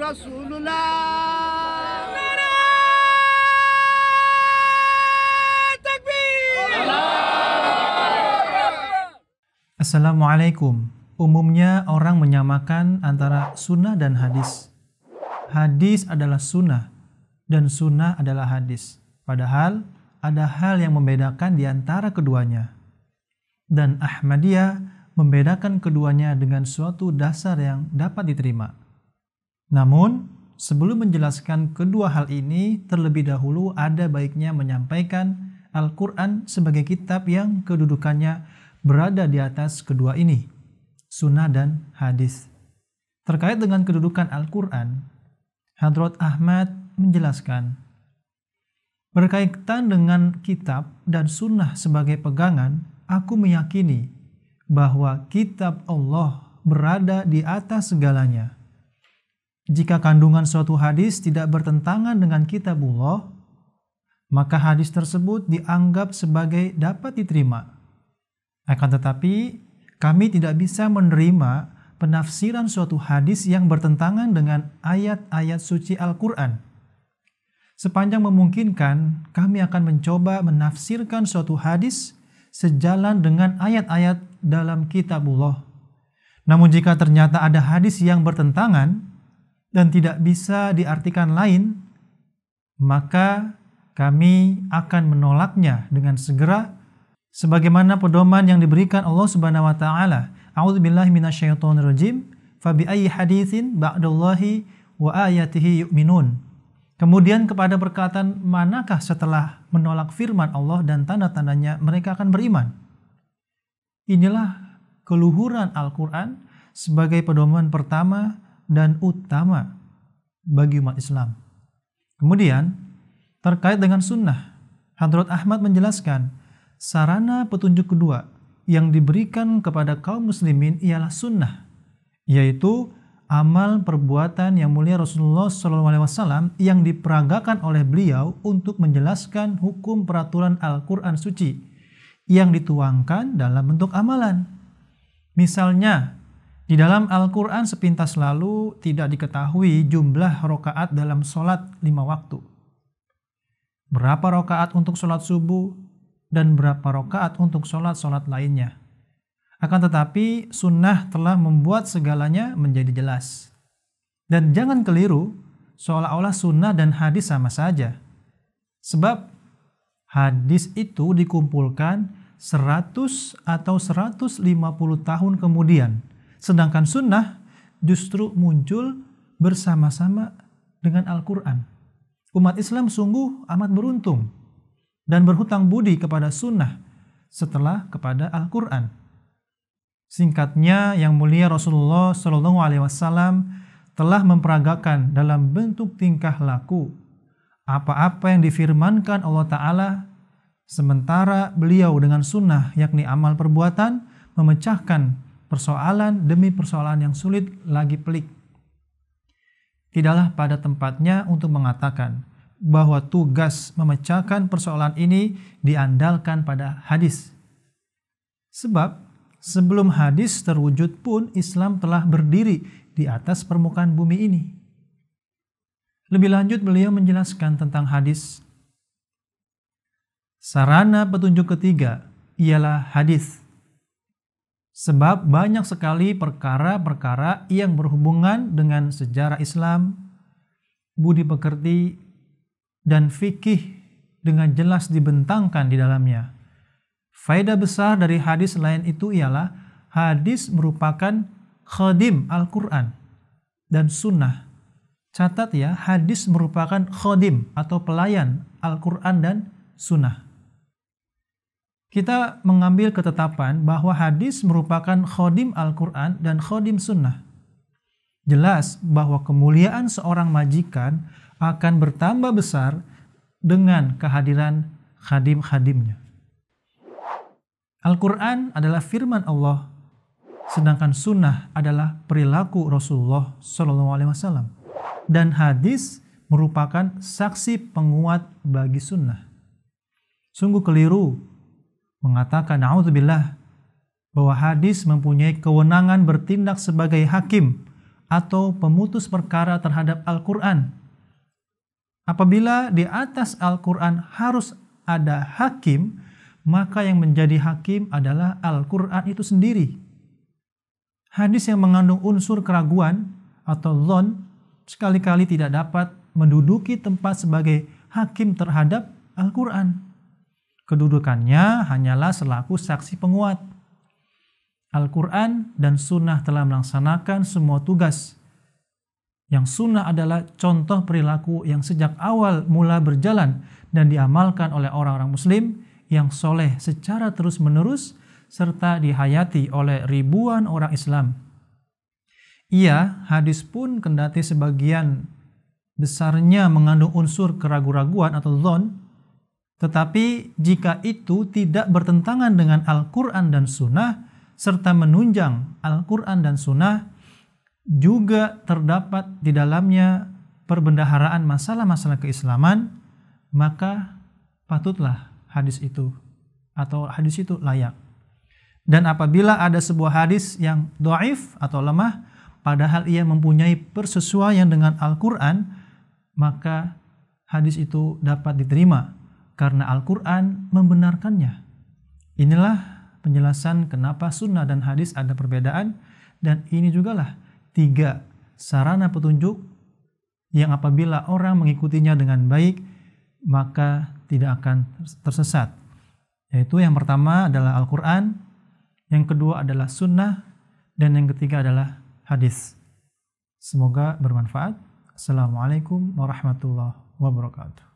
Rasulullah. Assalamualaikum. Umumnya orang menyamakan antara sunnah dan hadis. Hadis adalah sunnah dan sunnah adalah hadis. Padahal ada hal yang membedakan di antara keduanya. Dan Ahmadiyah membedakan keduanya dengan suatu dasar yang dapat diterima. Namun, sebelum menjelaskan kedua hal ini, terlebih dahulu ada baiknya menyampaikan Al-Quran sebagai kitab yang kedudukannya berada di atas kedua ini, sunnah dan hadis. Terkait dengan kedudukan Al-Quran, Hadrat Ahmad menjelaskan, berkaitan dengan kitab dan sunnah sebagai pegangan, aku meyakini bahwa kitab Allah berada di atas segalanya. Jika kandungan suatu hadis tidak bertentangan dengan kitabullah, maka hadis tersebut dianggap sebagai dapat diterima. Akan tetapi, kami tidak bisa menerima penafsiran suatu hadis yang bertentangan dengan ayat-ayat suci Al-Quran. Sepanjang memungkinkan, kami akan mencoba menafsirkan suatu hadis sejalan dengan ayat-ayat dalam kitabullah. Namun jika ternyata ada hadis yang bertentangan dan tidak bisa diartikan lain, maka kami akan menolaknya dengan segera sebagaimana pedoman yang diberikan Allah Subhanahu wa taala. A'udzubillahi minasyaitonirrajim. Fabi ayyi haditsin ba'dallahi wa ayatihi yu'minun. Kemudian kepada perkataan manakah setelah menolak firman Allah dan tanda-tandanya mereka akan beriman? Inilah keluhuran Al-Quran sebagai pedoman pertama dan utama bagi umat Islam. Kemudian terkait dengan sunnah, Hadrat Ahmad menjelaskan, sarana petunjuk kedua yang diberikan kepada kaum muslimin ialah sunnah, yaitu amal perbuatan yang mulia Rasulullah SAW yang diperagakan oleh beliau untuk menjelaskan hukum peraturan Al-Quran suci yang dituangkan dalam bentuk amalan. Misalnya, di dalam Al-Quran sepintas lalu tidak diketahui jumlah rakaat dalam sholat 5 waktu. Berapa rakaat untuk sholat subuh, dan berapa rakaat untuk sholat-sholat lainnya. Akan tetapi sunnah telah membuat segalanya menjadi jelas. Dan jangan keliru, seolah-olah sunnah dan hadis sama saja. Sebab hadis itu dikumpulkan 100 atau 150 tahun kemudian. Sedangkan sunnah justru muncul bersama-sama dengan Al-Quran. Umat Islam sungguh amat beruntung dan berhutang budi kepada sunnah setelah kepada Al-Quran. Singkatnya, yang mulia Rasulullah SAW telah memperagakan dalam bentuk tingkah laku apa-apa yang difirmankan Allah Ta'ala, sementara beliau dengan sunnah yakni amal perbuatan memecahkan persoalan demi persoalan yang sulit lagi pelik. Tidaklah pada tempatnya untuk mengatakan bahwa tugas memecahkan persoalan ini diandalkan pada hadis. Sebab sebelum hadis terwujud pun Islam telah berdiri di atas permukaan bumi ini. Lebih lanjut beliau menjelaskan tentang hadis. Sarana petunjuk ketiga ialah hadis. Sebab banyak sekali perkara-perkara yang berhubungan dengan sejarah Islam, budi pekerti, dan fikih dengan jelas dibentangkan di dalamnya. Faedah besar dari hadis lain itu ialah hadis merupakan khadim Al-Quran dan sunnah. Catat ya, hadis merupakan khadim atau pelayan Al-Quran dan sunnah. Kita mengambil ketetapan bahwa hadis merupakan khadim Al-Quran dan khadim sunnah. Jelas bahwa kemuliaan seorang majikan akan bertambah besar dengan kehadiran khadim-khadimnya. Al-Quran adalah firman Allah, sedangkan sunnah adalah perilaku Rasulullah SAW. Dan hadis merupakan saksi penguat bagi sunnah. Sungguh keliru mengatakan na'udzubillah bahwa hadis mempunyai kewenangan bertindak sebagai hakim atau pemutus perkara terhadap Al-Quran. Apabila di atas Al-Quran harus ada hakim, maka yang menjadi hakim adalah Al-Quran itu sendiri. Hadis yang mengandung unsur keraguan atau dhon sekali-kali tidak dapat menduduki tempat sebagai hakim terhadap Al-Quran. Kedudukannya hanyalah selaku saksi penguat. Al-Quran dan Sunnah telah melaksanakan semua tugas. Yang Sunnah adalah contoh perilaku yang sejak awal mula berjalan dan diamalkan oleh orang-orang Muslim yang soleh secara terus-menerus serta dihayati oleh ribuan orang Islam. Iya, hadis pun kendati sebagian besarnya mengandung unsur keraguan-raguan atau dhon, tetapi jika itu tidak bertentangan dengan Al-Quran dan Sunnah, serta menunjang Al-Quran dan Sunnah, juga terdapat di dalamnya perbendaharaan masalah-masalah keislaman, maka patutlah hadis itu atau hadis itu layak. Dan apabila ada sebuah hadis yang dhaif atau lemah, padahal ia mempunyai persesuaian dengan Al-Quran, maka hadis itu dapat diterima karena Al-Quran membenarkannya. Inilah penjelasan kenapa sunnah dan hadis ada perbedaan, dan ini jugalah 3 sarana petunjuk yang apabila orang mengikutinya dengan baik maka tidak akan tersesat. Yaitu yang pertama adalah Al-Quran, yang kedua adalah sunnah, dan yang ketiga adalah hadis. Semoga bermanfaat. Assalamualaikum warahmatullahi wabarakatuh.